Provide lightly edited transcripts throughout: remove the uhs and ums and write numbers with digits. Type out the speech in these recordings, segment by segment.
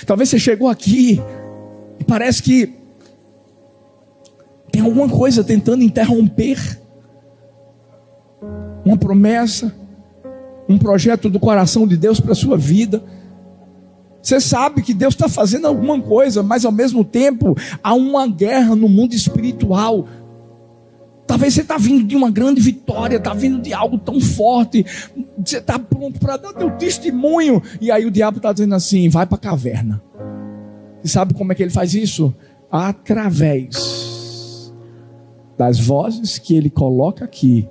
Talvez você chegou aqui e parece que tem alguma coisa tentando interromper uma promessa, um projeto do coração de Deus para a sua vida. Você sabe que Deus está fazendo alguma coisa, mas ao mesmo tempo há uma guerra no mundo espiritual. Talvez você está vindo de uma grande vitória, está vindo de algo tão forte, você está pronto para dar teu testemunho, e aí o diabo está dizendo assim: vai para a caverna. E sabe como é que ele faz isso? Através das vozes que ele coloca aqui.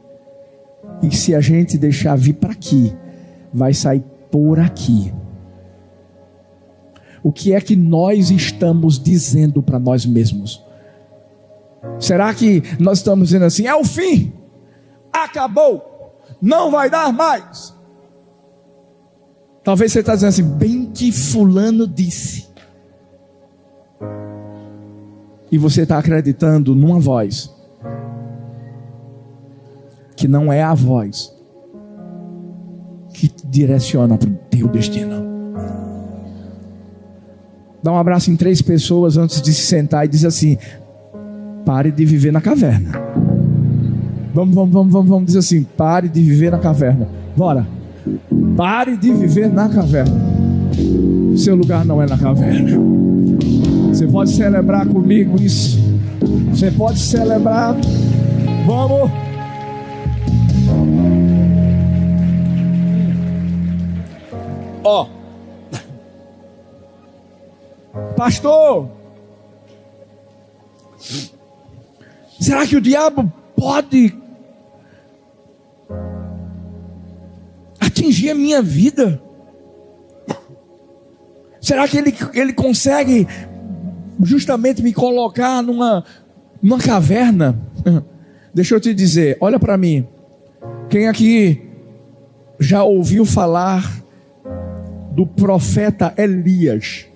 E se a gente deixar vir para aqui, vai sair por aqui. O que é que nós estamos dizendo para nós mesmos? Será que nós estamos dizendo assim: é o fim, acabou, não vai dar mais? Talvez você está dizendo assim: bem que fulano disse. E você está acreditando numa voz que não é a voz que te direciona para o teu destino. Dá um abraço em 3 pessoas antes de se sentar e diz assim: pare de viver na caverna. Vamos dizer assim: pare de viver na caverna. Bora. Pare de viver na caverna. Seu lugar não é na caverna. Você pode celebrar comigo isso. Você pode celebrar. Vamos. Ó. Pastor, será que o diabo pode atingir a minha vida? Será que ele consegue justamente me colocar numa caverna? Deixa eu te dizer, olha para mim. Quem aqui já ouviu falar do profeta Elias?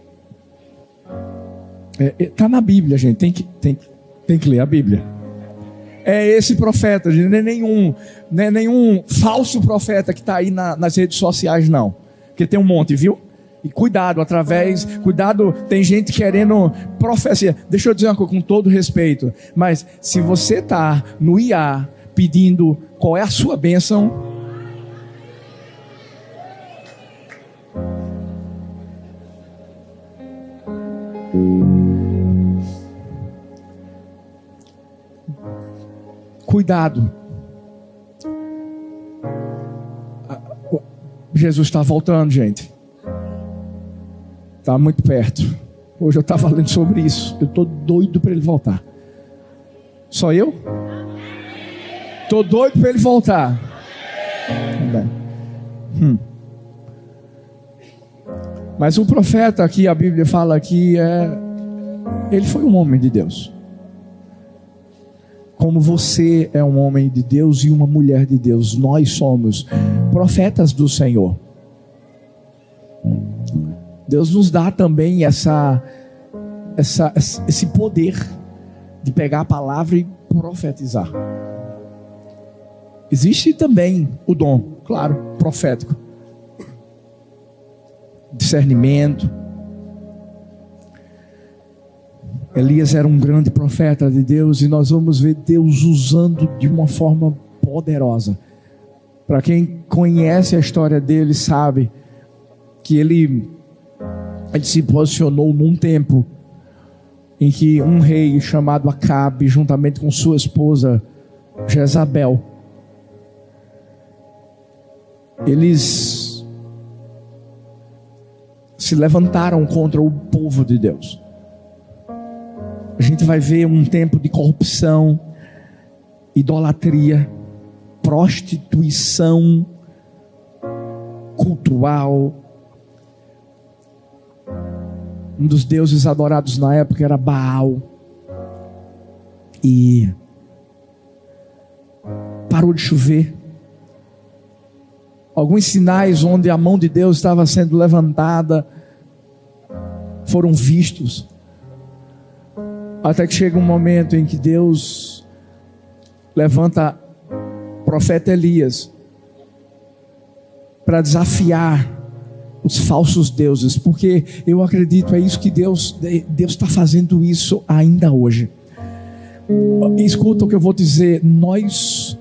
Está na Bíblia, gente. Tem que ler a Bíblia. É esse profeta, gente. Não é nenhum falso profeta que está aí nas redes sociais, não. Porque tem um monte, viu? E cuidado, cuidado, tem gente querendo profecia. Deixa eu dizer uma coisa com todo respeito. Mas se você está no IA pedindo qual é a sua bênção, cuidado. Jesus está voltando, gente. Está muito perto. Hoje eu estava falando sobre isso. Eu estou doido para ele voltar. Só eu? Estou doido para ele voltar. Mas o profeta aqui, a Bíblia fala que ele foi um homem de Deus. Como você é um homem de Deus e uma mulher de Deus, nós somos profetas do Senhor. Deus nos dá também esse poder de pegar a palavra e profetizar. Existe também o dom, claro, profético. Discernimento. Elias era um grande profeta de Deus e nós vamos ver Deus usando de uma forma poderosa. Para quem conhece a história dele sabe que ele se posicionou num tempo em que um rei chamado Acabe, juntamente com sua esposa Jezabel, eles se levantaram contra o povo de Deus. A gente vai ver um tempo de corrupção, idolatria, prostituição cultural. Um dos deuses adorados na época era Baal. E parou de chover. Alguns sinais onde a mão de Deus estava sendo levantada foram vistos. Até que chega um momento em que Deus levanta o profeta Elias para desafiar os falsos deuses, porque eu acredito, é isso que Deus está fazendo isso ainda hoje. Escuta o que eu vou dizer, nós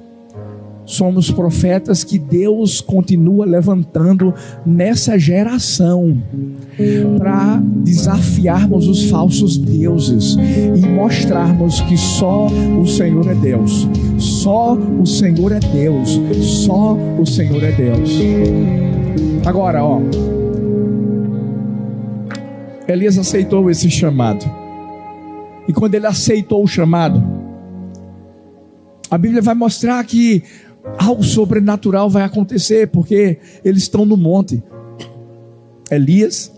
somos profetas que Deus continua levantando nessa geração para desafiarmos os falsos deuses e mostrarmos que só o Senhor é Deus. Só o Senhor é Deus. Só o Senhor é Deus. Agora, Elias aceitou esse chamado. E quando ele aceitou o chamado, a Bíblia vai mostrar que algo sobrenatural vai acontecer, porque eles estão no monte. Elias,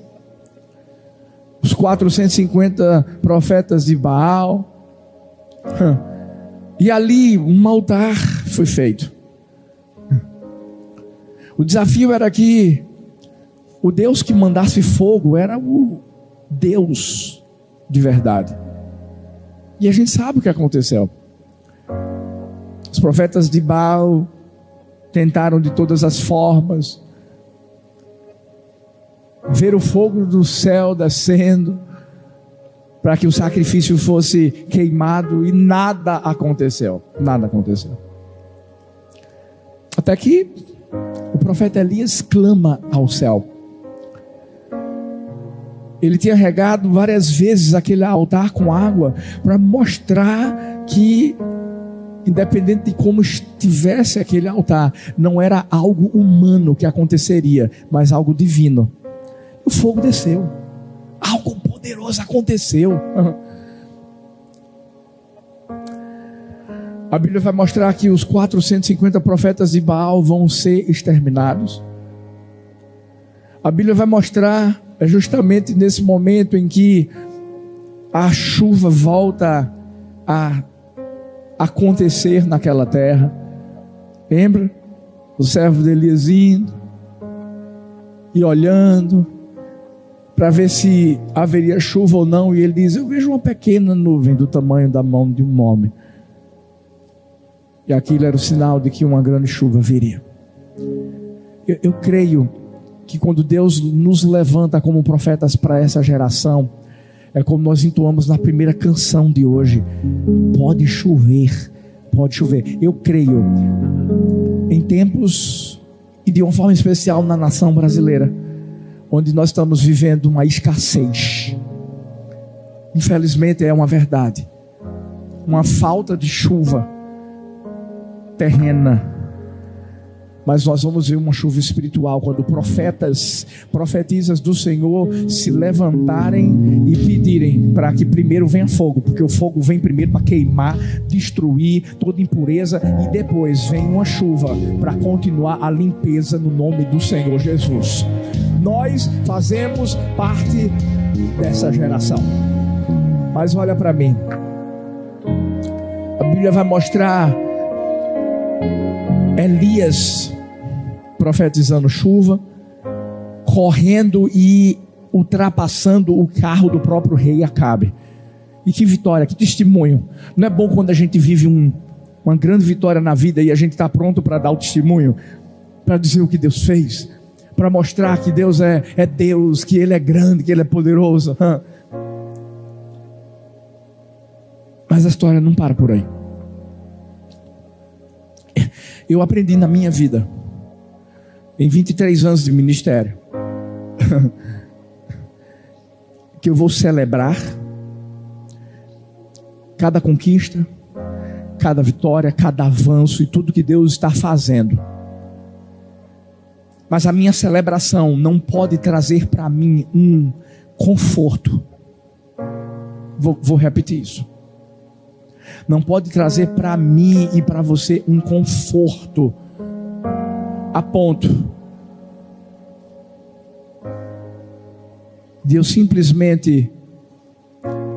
os 450 profetas de Baal, e ali um altar foi feito. O desafio era que o Deus que mandasse fogo era o Deus de verdade. E a gente sabe o que aconteceu. Os profetas de Baal tentaram de todas as formas ver o fogo do céu descendo para que o sacrifício fosse queimado, e nada aconteceu. Nada aconteceu. Até que o profeta Elias clama ao céu. Ele tinha regado várias vezes aquele altar com água para mostrar que, independente de como estivesse aquele altar, não era algo humano que aconteceria, mas algo divino. O fogo desceu. Algo poderoso aconteceu. A Bíblia vai mostrar que os 450 profetas de Baal vão ser exterminados. A Bíblia vai mostrar justamente nesse momento em que a chuva volta a acontecer naquela terra. Lembra? O servo de Elias indo e olhando para ver se haveria chuva ou não, e ele diz: eu vejo uma pequena nuvem do tamanho da mão de um homem. E aquilo era o sinal de que uma grande chuva viria. Eu creio que quando Deus nos levanta como profetas para essa geração, é como nós entoamos na primeira canção de hoje: pode chover, pode chover. Eu creio em tempos, e de uma forma especial na nação brasileira, onde nós estamos vivendo uma escassez. Infelizmente é uma verdade, uma falta de chuva terrena, mas nós vamos ver uma chuva espiritual quando profetisas do Senhor se levantarem e pedirem para que primeiro venha fogo, porque o fogo vem primeiro para queimar, destruir toda impureza, e depois vem uma chuva para continuar a limpeza no nome do Senhor Jesus. Nós fazemos parte dessa geração. Mas olha para mim, a Bíblia vai mostrar Elias profetizando chuva, correndo e ultrapassando o carro do próprio rei Acabe. E que vitória, que testemunho. Não é bom quando a gente vive uma grande vitória na vida e a gente está pronto para dar o testemunho, para dizer o que Deus fez, para mostrar que Deus é Deus, que Ele é grande, que Ele é poderoso. Mas a história não para por aí. Eu aprendi na minha vida, em 23 anos de ministério, que eu vou celebrar cada conquista, cada vitória, cada avanço e tudo que Deus está fazendo. Mas a minha celebração não pode trazer para mim um conforto. Vou repetir isso. Não pode trazer para mim e para você um conforto a ponto de eu simplesmente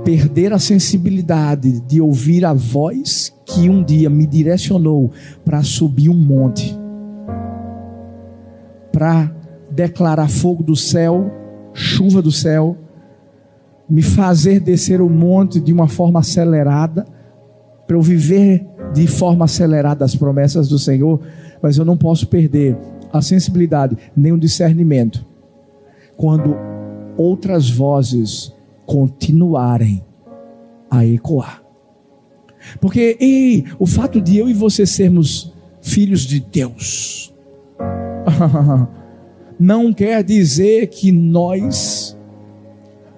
perder a sensibilidade de ouvir a voz que um dia me direcionou para subir um monte, para declarar fogo do céu, chuva do céu, me fazer descer o monte de uma forma acelerada, para eu viver de forma acelerada as promessas do Senhor. Mas eu não posso perder a sensibilidade, nem o discernimento quando outras vozes continuarem a ecoar. Porque o fato de eu e você sermos filhos de Deus não quer dizer que nós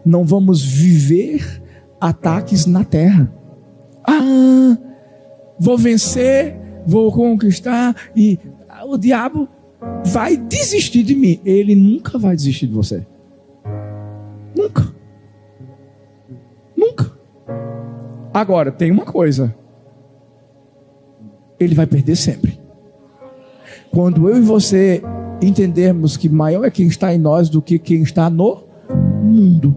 não vamos viver ataques na terra. Vou vencer, vou conquistar, e o diabo vai desistir de mim. Ele nunca vai desistir de você. Nunca. Nunca. Agora, tem uma coisa: ele vai perder sempre. Quando eu e você entendermos que maior é quem está em nós do que quem está no mundo.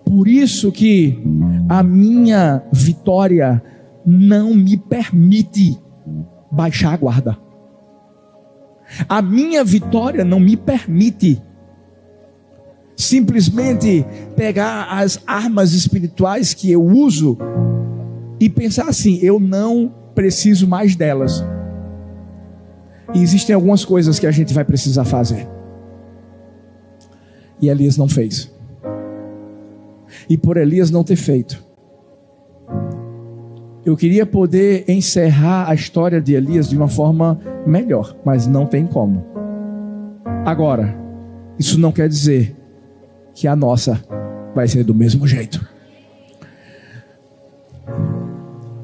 Por isso que a minha vitória não me permite baixar a guarda. A minha vitória não me permite simplesmente pegar as armas espirituais que eu uso e pensar assim: eu não preciso mais delas. E existem algumas coisas que a gente vai precisar fazer. E Elias não fez. E por Elias não ter feito, eu queria poder encerrar a história de Elias de uma forma melhor, mas não tem como. Agora, isso não quer dizer que a nossa vai ser do mesmo jeito.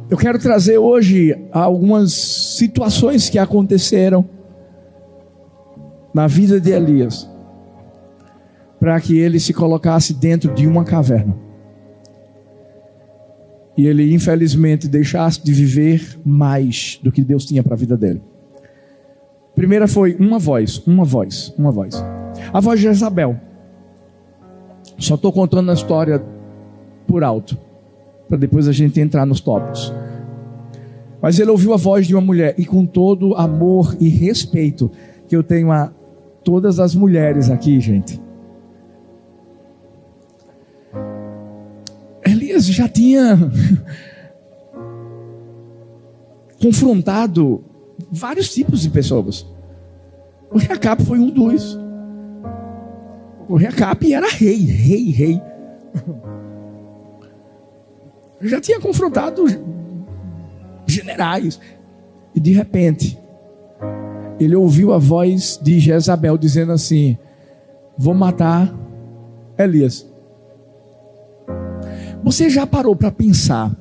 Eu quero trazer hoje algumas situações que aconteceram na vida de Elias, para que ele se colocasse dentro de uma caverna e ele infelizmente deixasse de viver mais do que Deus tinha para a vida dele. Primeira foi uma voz. A voz de Jezabel. Só estou contando a história por alto, para depois a gente entrar nos tópicos. Mas ele ouviu a voz de uma mulher, e com todo amor e respeito que eu tenho a todas as mulheres aqui, gente, Elias já tinha confrontado vários tipos de pessoas. O rei Acabe foi um dos. O rei Acabe era rei. Já tinha confrontado generais. E de repente, ele ouviu a voz de Jezabel dizendo assim: vou matar Elias. Você já parou para pensar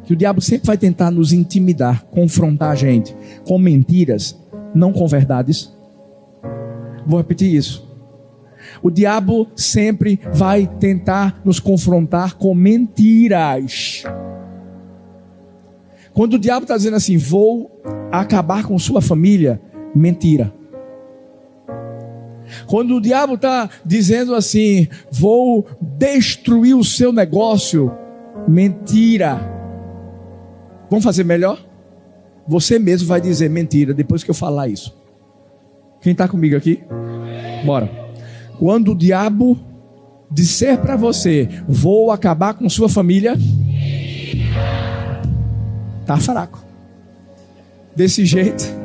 que o diabo sempre vai tentar nos intimidar, confrontar a gente com mentiras, não com verdades? Vou repetir isso. O diabo sempre vai tentar nos confrontar com mentiras. Quando o diabo está dizendo assim: vou acabar com sua família, mentira. Quando o diabo está dizendo assim: vou destruir o seu negócio, mentira. Vamos fazer melhor? Você mesmo vai dizer mentira depois que eu falar isso. Quem está comigo aqui? Bora. Quando o diabo disser para você: vou acabar com sua família, está fraco. Desse jeito.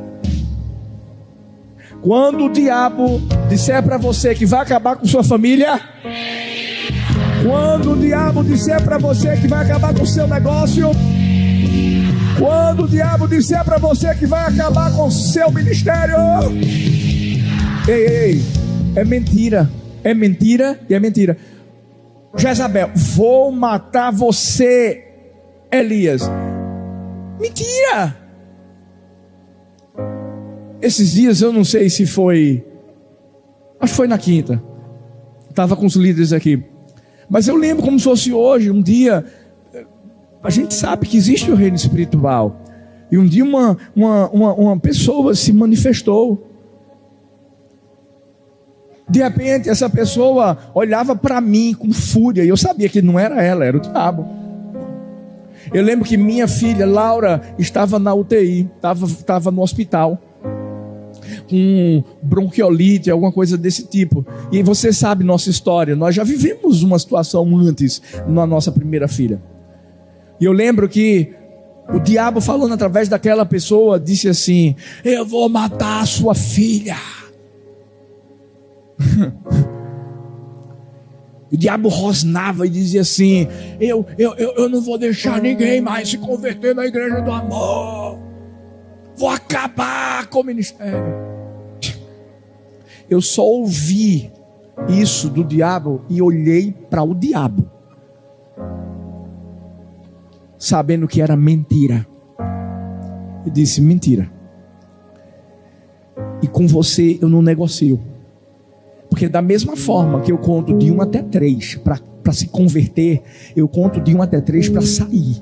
Quando o diabo disser para você que vai acabar com sua família, quando o diabo disser para você que vai acabar com o seu negócio, quando o diabo disser para você que vai acabar com o seu ministério, ei, é mentira e é mentira. Jezabel: vou matar você, Elias. Mentira. Esses dias, eu não sei se foi, acho que foi na quinta, estava com os líderes aqui, mas eu lembro como se fosse hoje. Um dia, a gente sabe que existe o reino espiritual, e um dia uma pessoa se manifestou. De repente essa pessoa olhava para mim com fúria, e eu sabia que não era ela, era o diabo. Eu lembro que minha filha Laura estava na UTI, estava no hospital com bronquiolite, alguma coisa desse tipo. E você sabe nossa história, nós já vivemos uma situação antes na nossa primeira filha. E eu lembro que o diabo, falando através daquela pessoa, disse assim: eu vou matar a sua filha. O diabo rosnava e dizia assim: eu não vou deixar ninguém mais se converter na igreja do amor. Vou acabar com o ministério. Eu só ouvi isso do diabo e olhei para o diabo, sabendo que era mentira. E disse: mentira. E com você eu não negocio. Porque da mesma forma que eu conto de 1 até 3 para se converter, eu conto de 1 até 3 para sair.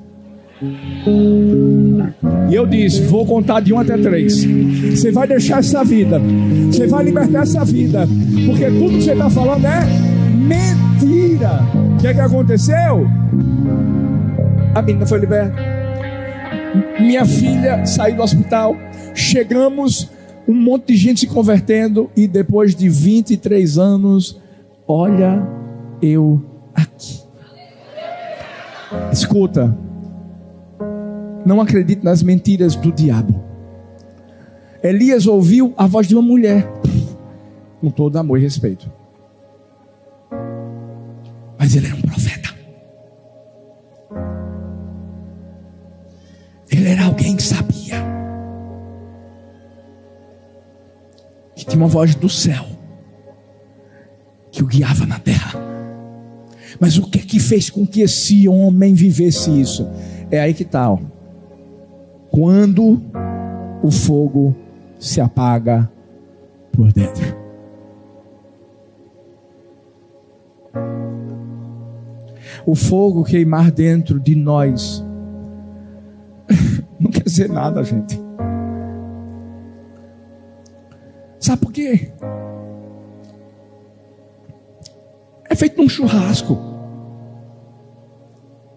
E eu disse: vou contar de 1 até 3. Você vai deixar essa vida, você vai libertar essa vida, porque tudo que você está falando é mentira. O que aconteceu? A menina foi liberta. Minha filha saiu do hospital. Chegamos, um monte de gente se convertendo. E depois de 23 anos, olha eu aqui. Escuta, não acredite nas mentiras do diabo. Elias ouviu a voz de uma mulher, com todo amor e respeito, mas ele era um profeta. Ele era alguém que sabia, que tinha uma voz do céu que o guiava na terra. Mas o que é que fez com que esse homem vivesse isso? É aí que está, ó. Quando o fogo se apaga por dentro. O fogo queimar dentro de nós não quer dizer nada, gente. Sabe por quê? É feito num churrasco.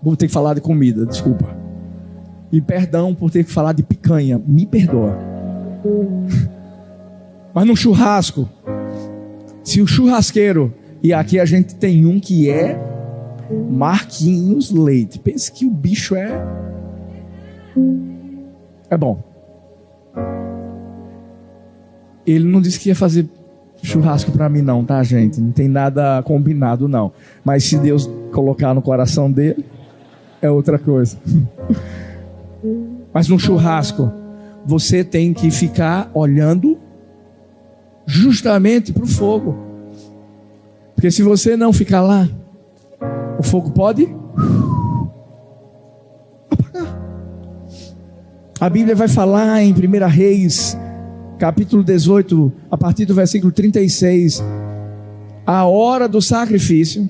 Vou ter que falar de comida, desculpa. E perdão por ter que falar de picanha, me perdoa. Mas num churrasco, se o churrasqueiro, e aqui a gente tem um que é Marquinhos Leite, pensa que o bicho é bom. Ele não disse que ia fazer churrasco para mim não, tá, gente? Não tem nada combinado não. Mas se Deus colocar no coração dele, é outra coisa. Mas no churrasco, você tem que ficar olhando justamente para o fogo. Porque se você não ficar lá, o fogo pode apagar. A Bíblia vai falar em 1 Reis, capítulo 18, a partir do versículo 36, a hora do sacrifício.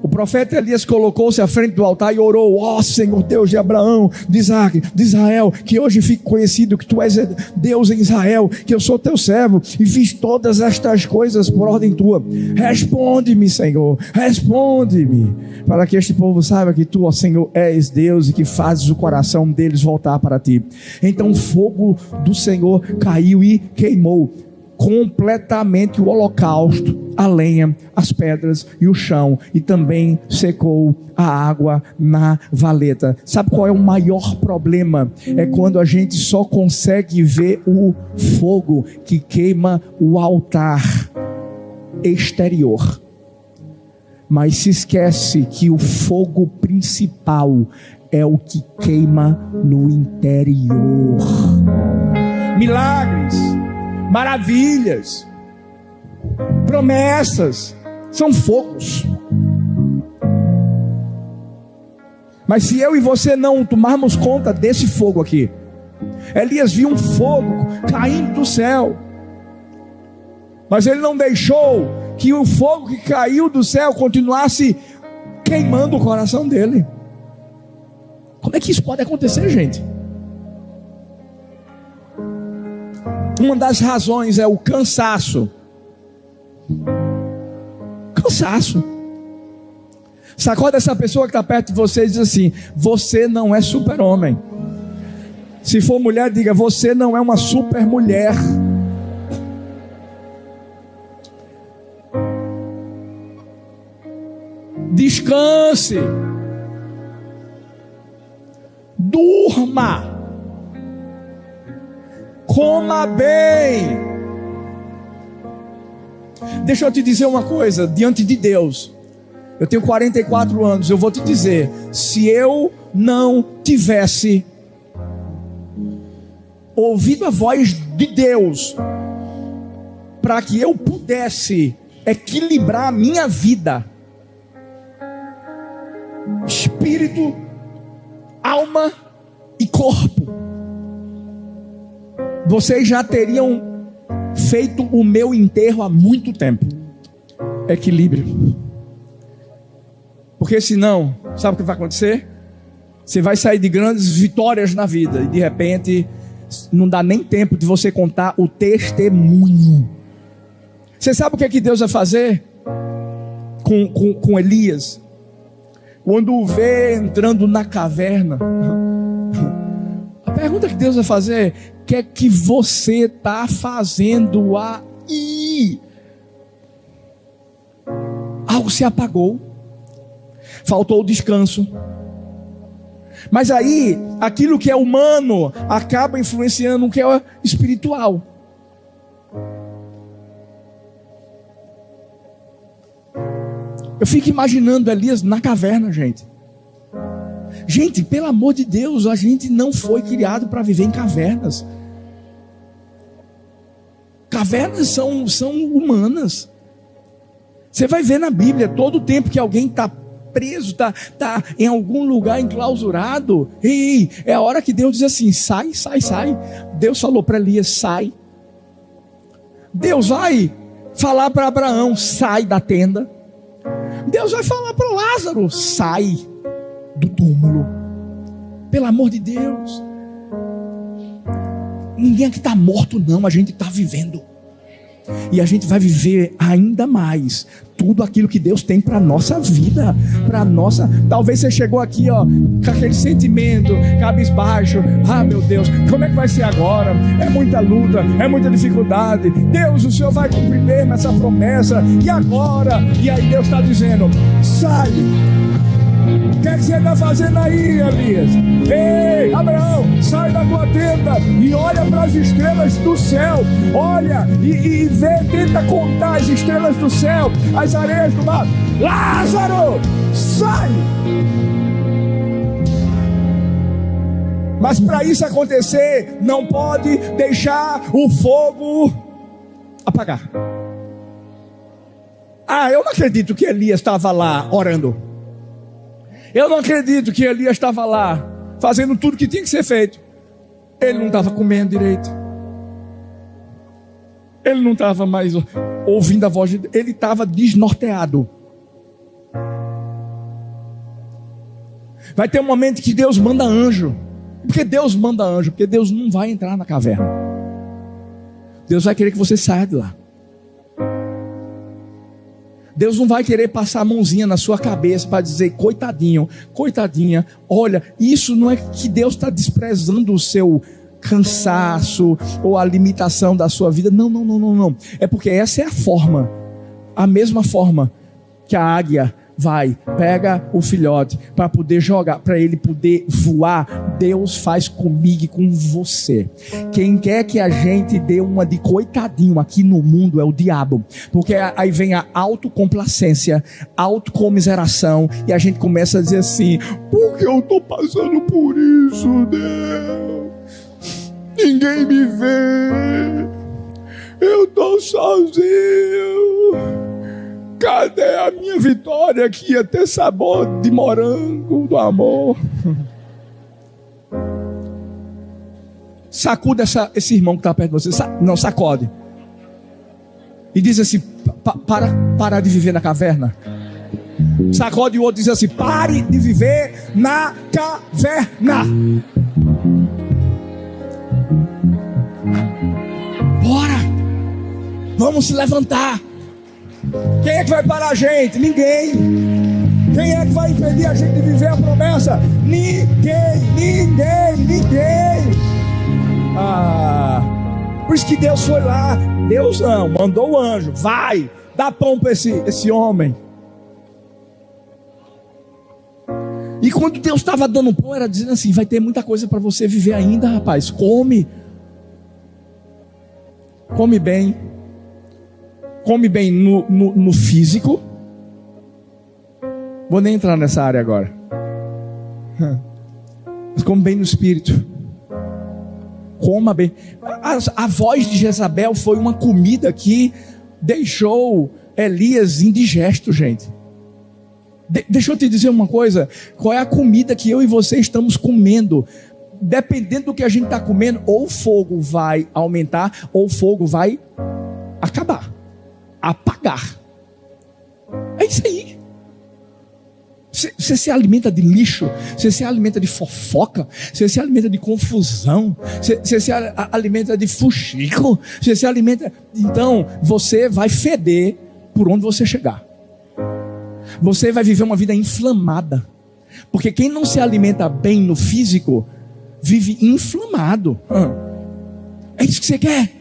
O profeta Elias colocou-se à frente do altar e orou: ó Senhor Deus de Abraão, de Isaac, de Israel, que hoje fique conhecido que tu és Deus em Israel, que eu sou teu servo e fiz todas estas coisas por ordem tua. Responde-me, Senhor, responde-me, para que este povo saiba que tu, ó Senhor, és Deus e que fazes o coração deles voltar para ti. Então o fogo do Senhor caiu e queimou completamente o holocausto, a lenha, as pedras e o chão, e também secou a água na valeta. Sabe qual é o maior problema? É quando a gente só consegue ver o fogo que queima o altar exterior, mas se esquece que o fogo principal é o que queima no interior. Milagres, maravilhas, promessas são fogos. Mas se eu e você não tomarmos conta desse fogo aqui, Elias viu um fogo caindo do céu, mas ele não deixou que o fogo que caiu do céu continuasse queimando o coração dele. Como é que isso pode acontecer, gente? Uma das razões é o cansaço. Cansaço. Sacode essa pessoa que está perto de você e diz assim: você não é super-homem. Se for mulher, diga: você não é uma super-mulher. Descanse. Durma. Coma bem. Deixa eu te dizer uma coisa, diante de Deus, eu tenho 44 anos, eu vou te dizer, se eu não tivesse ouvido a voz de Deus, para que eu pudesse equilibrar a minha vida, espírito, alma e corpo, vocês já teriam feito o meu enterro há muito tempo. Equilíbrio. Porque senão, sabe o que vai acontecer? Você vai sair de grandes vitórias na vida e de repente não dá nem tempo de você contar o testemunho. Você sabe o que é que Deus vai fazer com Elias? Quando o vê entrando na caverna, a pergunta que Deus vai fazer: o que é que você está fazendo aí? Algo se apagou, faltou o descanso. Mas aí, aquilo que é humano acaba influenciando o que é espiritual. Eu fico imaginando Elias na caverna, gente. Gente, pelo amor de Deus, a gente não foi criado para viver em cavernas. Cavernas são humanas. Você vai ver na Bíblia, todo o tempo que alguém está preso, está em algum lugar enclausurado, é a hora que Deus diz assim: sai, sai, sai. Deus falou para Elias: sai. Deus vai falar para Abraão: sai da tenda. Deus vai falar para Lázaro: sai do túmulo. Pelo amor de Deus, ninguém aqui está morto não, a gente está vivendo. E a gente vai viver ainda mais tudo aquilo que Deus tem para a nossa vida, para nossa. Talvez você chegou aqui, com aquele sentimento, cabisbaixo: ah, meu Deus, como é que vai ser agora? É muita luta, é muita dificuldade. Deus, o Senhor vai cumprir mesmo essa promessa, e agora? E aí Deus está dizendo: sai. O que é que você está fazendo aí, Elias? Ei, Abraão, sai da tua tenda e olha para as estrelas do céu. Olha e vê, tenta contar as estrelas do céu, as areias do mar. Lázaro, sai! Mas para isso acontecer, não pode deixar o fogo apagar. Ah, eu não acredito que Elias estava lá orando. Eu não acredito que Elias estava lá fazendo tudo que tinha que ser feito. Ele não estava comendo direito. Ele não estava mais ouvindo a voz de Deus. Ele estava desnorteado. Vai ter um momento que Deus manda anjo. Por que Deus manda anjo? Porque Deus não vai entrar na caverna. Deus vai querer que você saia de lá. Deus não vai querer passar a mãozinha na sua cabeça para dizer: coitadinho, coitadinha. Olha, isso não é que Deus está desprezando o seu cansaço ou a limitação da sua vida. Não, não, não, não, não. É porque essa é a forma, a mesma forma que a águia vai, pega o filhote para poder jogar, para ele poder voar. Deus faz comigo e com você. Quem quer que a gente dê uma de coitadinho aqui no mundo é o diabo, porque aí vem a autocomplacência, autocomiseração, e a gente começa a dizer assim: por que eu estou passando por isso, Deus? Ninguém me vê, eu estou sozinho. Cadê a minha vitória que ia ter sabor de morango do amor? Sacuda esse irmão que está perto de você. Não, sacode. E diz assim: para de viver na caverna. Sacode o outro e diz assim: pare de viver na caverna. Bora. Vamos se levantar. Quem é que vai parar a gente? Ninguém. Quem é que vai impedir a gente de viver a promessa? Ninguém, ninguém, ninguém. Por isso que Deus foi lá. Deus não, mandou o anjo: vai, dá pão para esse homem. E quando Deus estava dando pão, era dizendo assim: vai ter muita coisa para você viver ainda, rapaz. Come bem, come bem no físico. Vou nem entrar nessa área agora. Mas come bem no espírito. Coma bem. A voz de Jezabel foi uma comida que deixou Elias indigesto, gente. Deixa eu te dizer uma coisa. Qual é a comida que eu e você estamos comendo? Dependendo do que a gente está comendo, ou o fogo vai aumentar, ou o fogo vai acabar, apagar. É isso aí. Você se alimenta de lixo, você se alimenta de fofoca, você se alimenta de confusão, você se alimenta de fuxico, você se alimenta. Então você vai feder por onde você chegar. Você vai viver uma vida inflamada, porque quem não se alimenta bem no físico vive inflamado. É isso que você quer.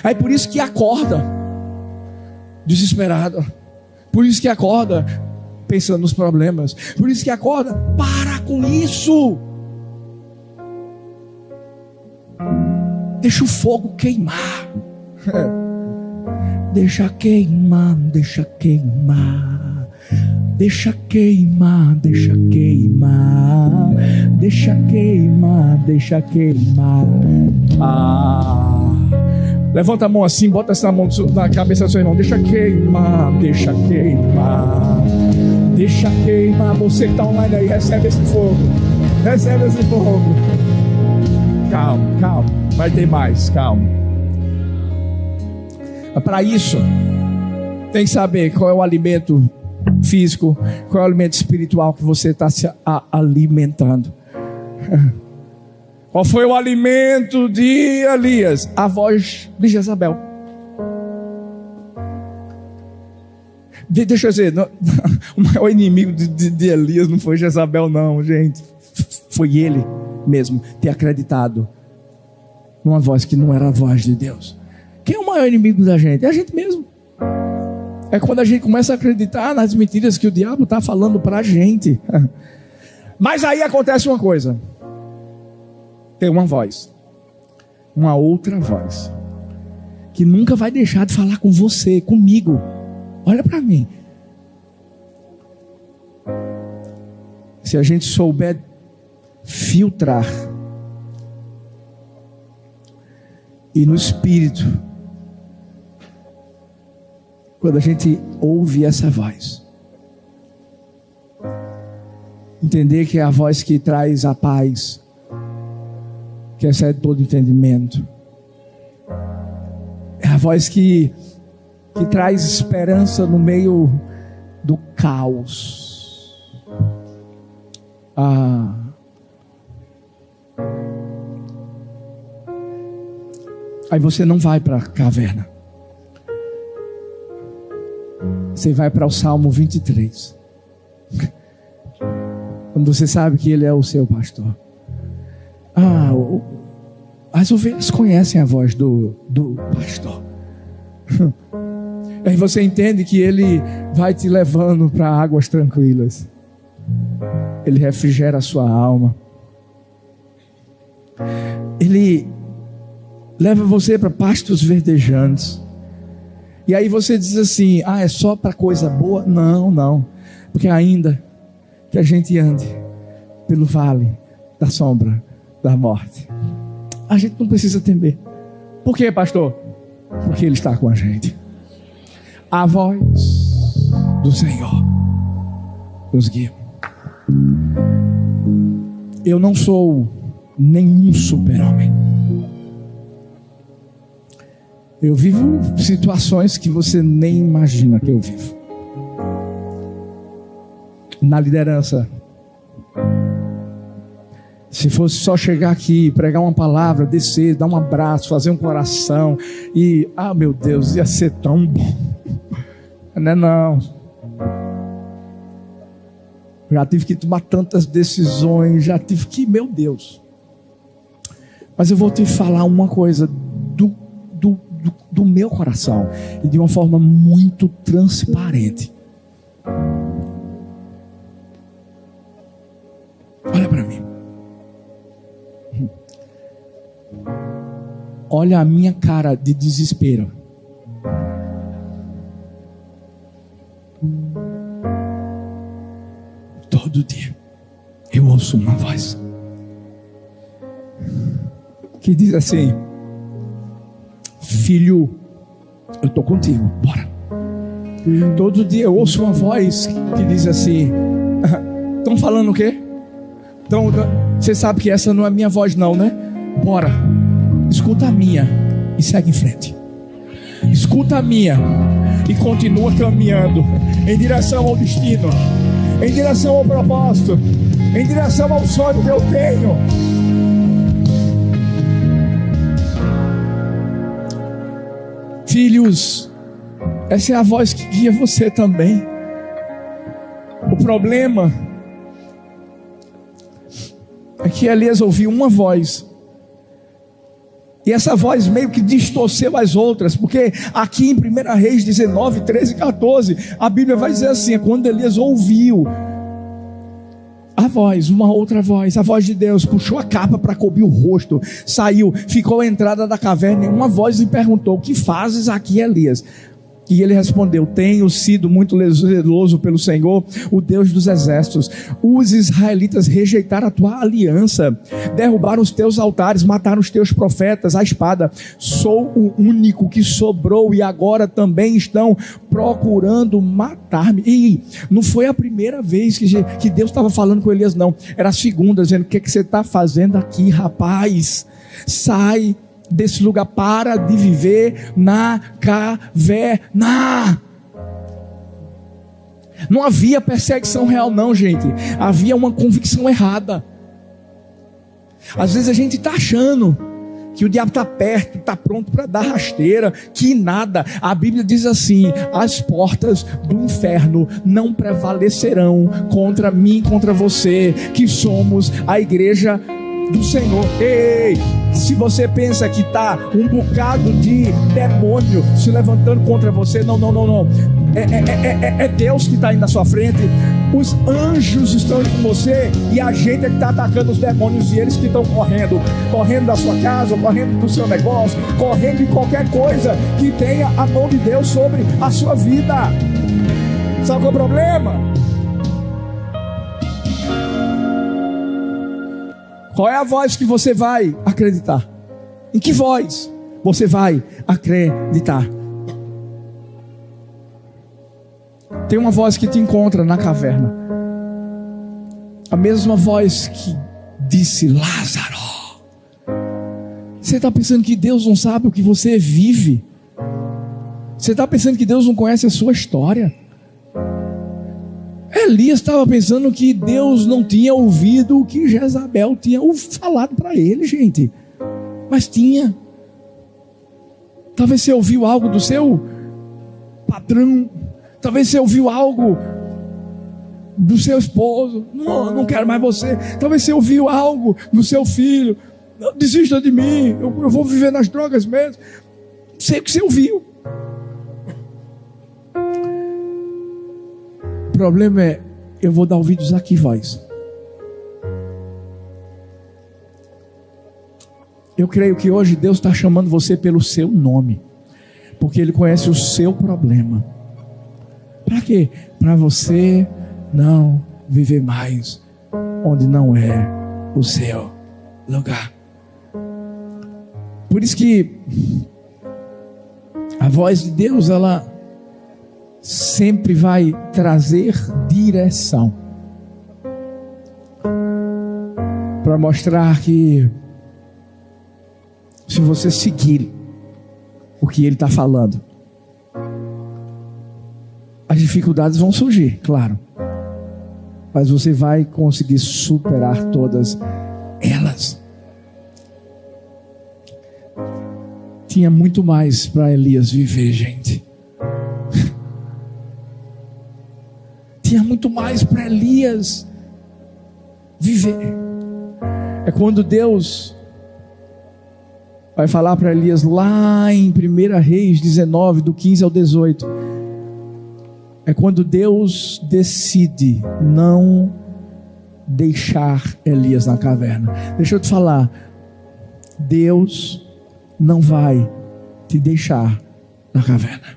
É por isso que acorda desesperado, por isso que acorda pensando nos problemas, por isso que acorda. Para com isso. Deixa o fogo queimar. Deixa queimar, deixa queimar, deixa queimar, deixa queimar, deixa queimar, deixa queimar. Levanta a mão assim, bota essa mão na cabeça do seu irmão. Deixa queimar, deixa queimar, deixa queimar. Você que está online aí, recebe esse fogo, recebe esse fogo. Calma, calma, vai ter mais, calma. Para isso, tem que saber qual é o alimento físico, qual é o alimento espiritual que você está se alimentando. Qual foi o alimento de Elias? A voz de Jezabel. Deixa eu dizer, o maior inimigo de Elias não foi Jezabel não, gente. Foi ele mesmo ter acreditado numa voz que não era a voz de Deus. Quem é o maior inimigo da gente? É a gente mesmo. É quando a gente começa a acreditar nas mentiras que o diabo está falando para a gente. Mas aí acontece uma coisa. Tem uma voz, uma outra voz, que nunca vai deixar de falar com você, comigo. Olha para mim. Se a gente souber filtrar e no espírito, quando a gente ouve essa voz, entender que é a voz que traz a paz, que excede todo entendimento, é a voz que traz esperança no meio do caos. Aí você não vai para a caverna, você vai para o Salmo 23, quando você sabe que Ele é o seu pastor. As ovelhas conhecem a voz do pastor. Aí você entende que Ele vai te levando para águas tranquilas. Ele refrigera a sua alma. Ele leva você para pastos verdejantes. E aí você diz assim: é só para coisa boa? Não, não. Porque ainda que a gente ande pelo vale da sombra da morte, a gente não precisa temer. Por quê, pastor? Porque Ele está com a gente. A voz do Senhor nos guia. Eu não sou nenhum super-homem. Eu vivo situações que você nem imagina que eu vivo. Na liderança, se fosse só chegar aqui, pregar uma palavra, descer, dar um abraço, fazer um coração e, meu Deus, ia ser tão bom. Não é não. Já tive que tomar tantas decisões, já tive que, meu Deus. Mas eu vou te falar uma coisa do meu coração, e de uma forma muito transparente. Olha para mim. Olha a minha cara de desespero. Todo dia eu ouço uma voz que diz assim: filho, eu estou contigo, bora. Todo dia eu ouço uma voz que diz assim: estão falando o quê? Então, você sabe que essa não é a minha voz não, né? Bora, escuta a minha e segue em frente. Escuta a minha e continua caminhando em direção ao destino, em direção ao propósito, em direção ao sonho que eu tenho. Filhos, essa é a voz que guia você também. O problema é que Elias ouviu uma voz, e essa voz meio que distorceu as outras, porque aqui em 1 Reis 19, 13 e 14, a Bíblia vai dizer assim: quando Elias ouviu a voz, uma outra voz, a voz de Deus, puxou a capa para cobrir o rosto, saiu, ficou à entrada da caverna, e uma voz lhe perguntou: o que fazes aqui, Elias? E ele respondeu: tenho sido muito zeloso pelo Senhor, o Deus dos exércitos. Os israelitas rejeitaram a tua aliança, derrubaram os teus altares, mataram os teus profetas à espada. Sou o único que sobrou e agora também estão procurando matar-me. E não foi a primeira vez que Deus estava falando com Elias, não. Era a segunda, dizendo: o que você está fazendo aqui, rapaz? Sai desse lugar, para de viver na caverna. Não havia perseguição real não, gente. Havia uma convicção errada. Às vezes a gente está achando que o diabo está perto, está pronto para dar rasteira, que nada. A Bíblia diz assim: as portas do inferno não prevalecerão contra mim, contra você, que somos a igreja do Senhor. Ei, se você pensa que está um bocado de demônio se levantando contra você, não. É Deus que está aí na sua frente. Os anjos estão indo com você, e a gente é que está atacando os demônios, e eles que estão correndo da sua casa, correndo do seu negócio, correndo de qualquer coisa que tenha a mão de Deus sobre a sua vida. Sabe qual é o problema? Qual é a voz que você vai acreditar? Em que voz você vai acreditar? Tem uma voz que te encontra na caverna, a mesma voz que disse: Lázaro. Você está pensando que Deus não sabe o que você vive? Você está pensando que Deus não conhece a sua história? Elias estava pensando que Deus não tinha ouvido o que Jezabel tinha falado para ele, gente. Mas tinha. Talvez você ouviu algo do seu patrão. Talvez você ouviu algo do seu esposo: não quero mais você. Talvez você ouviu algo do seu filho: desista de mim, eu vou viver nas drogas mesmo. Sei o que você ouviu. O problema é: eu vou dar ouvidos a que voz? Eu creio que hoje Deus está chamando você pelo seu nome, porque Ele conhece o seu problema. Para quê? Para você não viver mais onde não é o seu lugar. Por isso que a voz de Deus, ela sempre vai trazer direção, para mostrar que se você seguir o que Ele está falando, as dificuldades vão surgir, claro, mas você vai conseguir superar todas elas. Tinha muito mais para Elias viver, gente. Tinha muito mais para Elias viver. É quando Deus vai falar para Elias lá em 1 Reis 19, do 15 ao 18. É quando Deus decide não deixar Elias na caverna. Deixa eu te falar: Deus não vai te deixar na caverna.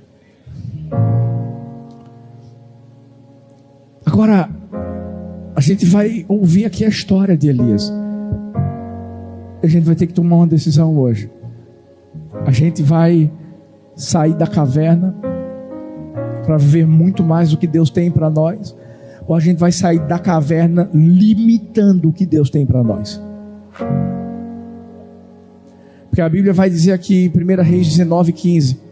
Agora, a gente vai ouvir aqui a história de Elias. A gente vai ter que tomar uma decisão hoje. A gente vai sair da caverna para viver muito mais do que Deus tem para nós, ou a gente vai sair da caverna limitando o que Deus tem para nós? Porque a Bíblia vai dizer aqui em 1 Reis 19:15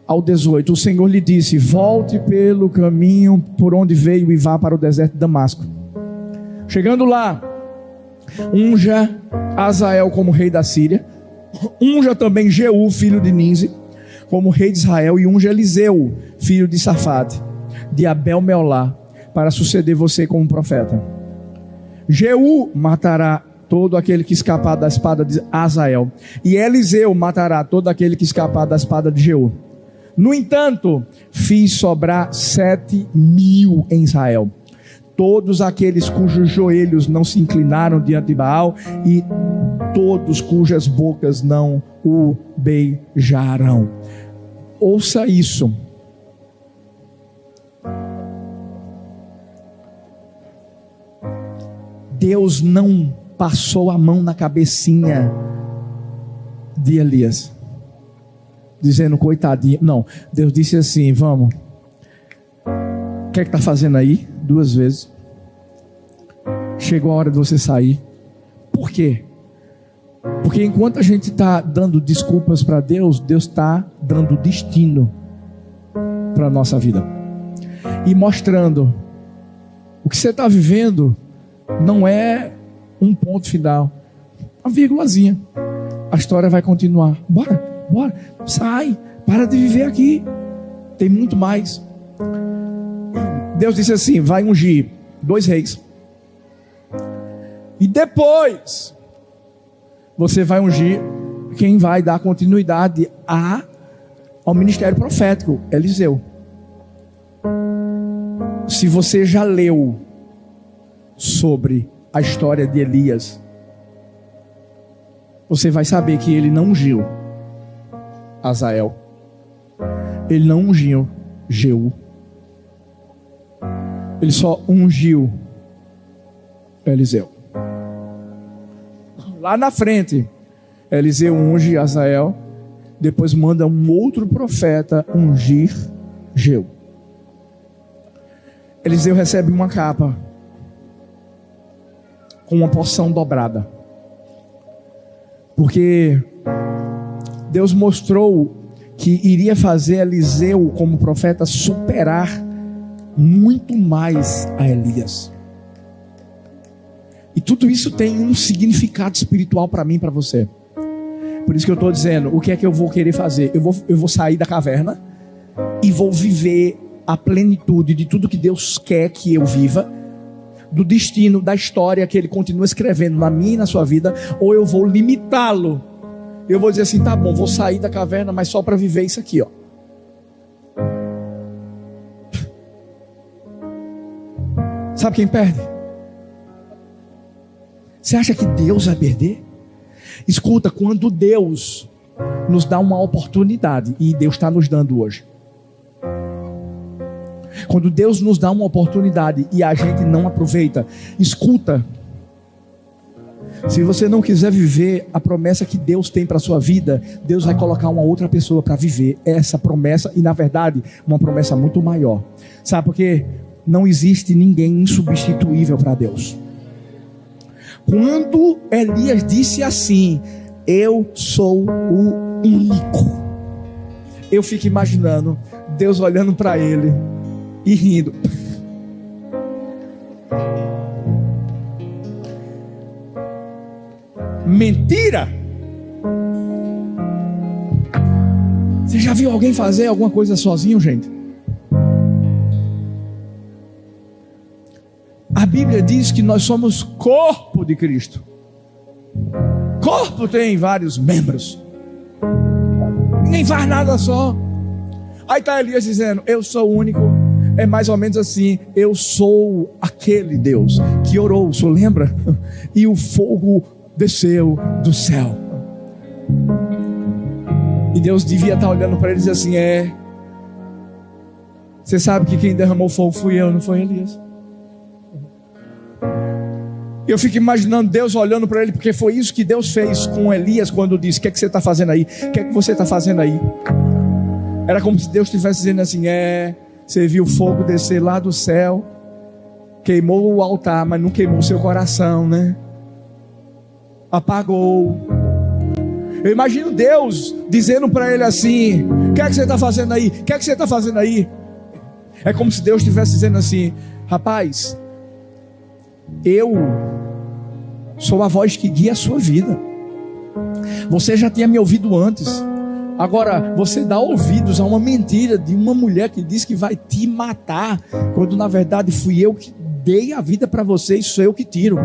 ao 18: o Senhor lhe disse: volte pelo caminho por onde veio e vá para o deserto de Damasco. Chegando lá, unja Azael como rei da Síria, unja também Jeú, filho de Ninzi, como rei de Israel, e unja Eliseu, filho de Safate, de Abel-Meolá, para suceder você como profeta. Jeú matará todo aquele que escapar da espada de Azael, e Eliseu matará todo aquele que escapar da espada de Jeú. No entanto, fiz sobrar 7.000 em Israel, todos aqueles cujos joelhos não se inclinaram diante de Baal, e todos cujas bocas não o beijaram. Ouça isso. Deus não passou a mão na cabecinha de Elias, dizendo coitadinho. Não, Deus disse assim: vamos, o que é que está fazendo aí? 2 vezes. Chegou a hora de você sair. Por quê? Porque enquanto a gente está dando desculpas para Deus, Deus está dando destino para a nossa vida, e mostrando: o que você está vivendo não é um ponto final, uma vírgulazinha. A história vai continuar. Bora, sai, para de viver aqui, tem muito mais. Deus disse assim: vai ungir 2 reis, e depois você vai ungir quem vai dar continuidade ao ministério profético, Eliseu. Se você já leu sobre a história de Elias, você vai saber que ele não ungiu Azael, ele não ungiu Jeú, ele só ungiu Eliseu. Lá na frente, Eliseu unge Azael, depois manda um outro profeta ungir Jeú. Eliseu recebe uma capa com uma porção dobrada, porque Deus mostrou que iria fazer Eliseu como profeta superar muito mais a Elias. E tudo isso tem um significado espiritual para mim e para você. Por isso que eu estou dizendo: o que é que eu vou querer fazer? Eu vou sair da caverna e vou viver a plenitude de tudo que Deus quer que eu viva, do destino, da história que Ele continua escrevendo na minha e na sua vida, ou eu vou limitá-lo. Eu vou dizer assim: tá bom, vou sair da caverna, mas só para viver isso aqui, ó. Sabe quem perde? Você acha que Deus vai perder? Escuta, quando Deus nos dá uma oportunidade, e Deus está nos dando hoje, quando Deus nos dá uma oportunidade e a gente não aproveita, escuta, se você não quiser viver a promessa que Deus tem para a sua vida, Deus vai colocar uma outra pessoa para viver essa promessa, e na verdade uma promessa muito maior. Sabe por quê? Não existe ninguém insubstituível para Deus. Quando Elias disse assim: eu sou o único, eu fico imaginando Deus olhando para ele e rindo. Mentira! Você já viu alguém fazer alguma coisa sozinho, gente? A Bíblia diz que nós somos corpo de Cristo. Corpo tem vários membros, ninguém faz nada só. Aí está Elias dizendo: eu sou o único. É mais ou menos assim: eu sou aquele Deus que orou, o senhor lembra? E o fogo desceu do céu. E Deus devia estar olhando para ele e dizer assim: você sabe que quem derramou fogo fui eu, não foi Elias? Eu fico imaginando Deus olhando para ele, porque foi isso que Deus fez com Elias quando disse: o que é que você está fazendo aí? O que é que você está fazendo aí? Era como se Deus estivesse dizendo assim: você viu o fogo descer lá do céu, queimou o altar, mas não queimou o seu coração, né? Apagou. Eu imagino Deus dizendo para ele assim: o que é que você está fazendo aí? O que é que você está fazendo aí? É como se Deus estivesse dizendo assim: rapaz, eu sou a voz que guia a sua vida. Você já tinha me ouvido antes. Agora você dá ouvidos a uma mentira de uma mulher que diz que vai te matar, quando na verdade fui eu que dei a vida para você e sou eu que tiro.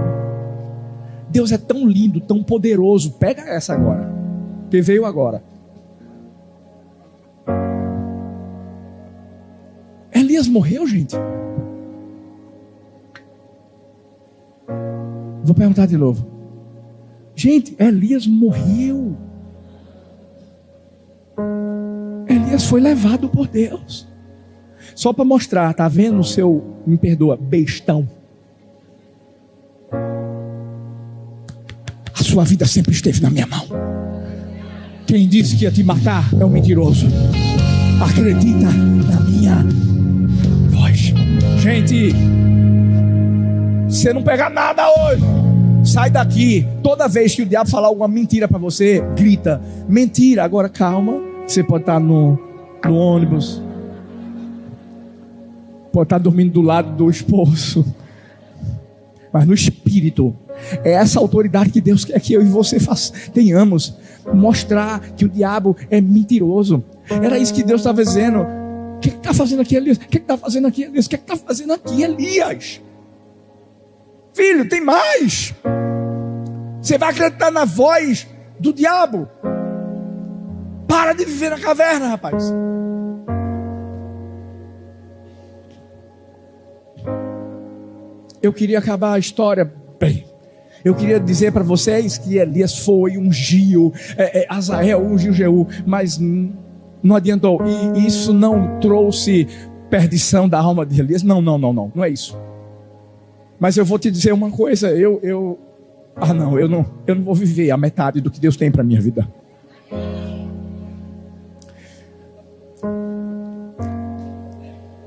Deus é tão lindo, tão poderoso. Pega essa agora, que veio agora. Elias morreu, gente. Vou perguntar de novo. Gente, Elias morreu. Elias foi levado por Deus. Só para mostrar, tá vendo o seu, me perdoa, bestão? A sua vida sempre esteve na minha mão. Quem disse que ia te matar é um mentiroso. Acredita na minha voz. Gente, você não pega nada hoje, sai daqui. Toda vez que o diabo falar alguma mentira para você, grita: mentira. Agora calma, você pode estar no ônibus, pode estar dormindo do lado do esposo, mas no espírito, é essa autoridade que Deus quer que eu e você tenhamos. Mostrar que o diabo é mentiroso. Era isso que Deus estava dizendo. O que está fazendo aqui, Elias? O que está fazendo aqui, Elias? O que está fazendo aqui, Elias? Filho, tem mais. Você vai acreditar na voz do diabo? Para de viver na caverna, rapaz. Eu queria acabar a história bem. Eu queria dizer para vocês que Elias foi, ungiu, Azael ungiu Jeú, mas não adiantou. E isso não trouxe perdição da alma de Elias. Não é isso. Mas eu vou te dizer uma coisa, eu não vou viver a metade do que Deus tem para minha vida.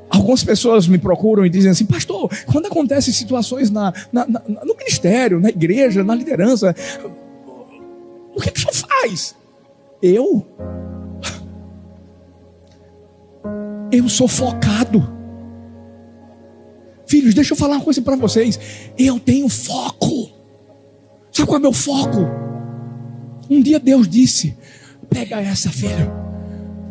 Algumas pessoas me procuram e dizem assim: pastor, quando acontecem situações no ministério, na igreja, na liderança, o que o senhor faz? Eu sou focado. Filhos, deixa eu falar uma coisa para vocês. Eu tenho foco. Sabe qual é o meu foco? Um dia Deus disse: pega essa, filha,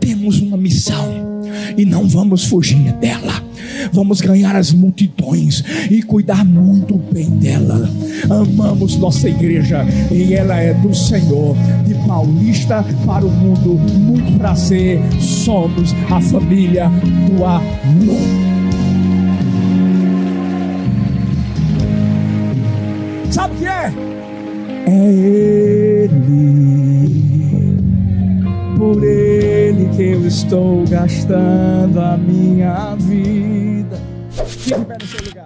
temos uma missão e não vamos fugir dela. Vamos ganhar as multidões e cuidar muito bem dela. Amamos nossa igreja e ela é do Senhor. De Paulista para o mundo, muito prazer. Somos a família do amor. Sabe o que é? É Ele, por Ele que eu estou gastando a minha vida. Fique em pé no seu lugar.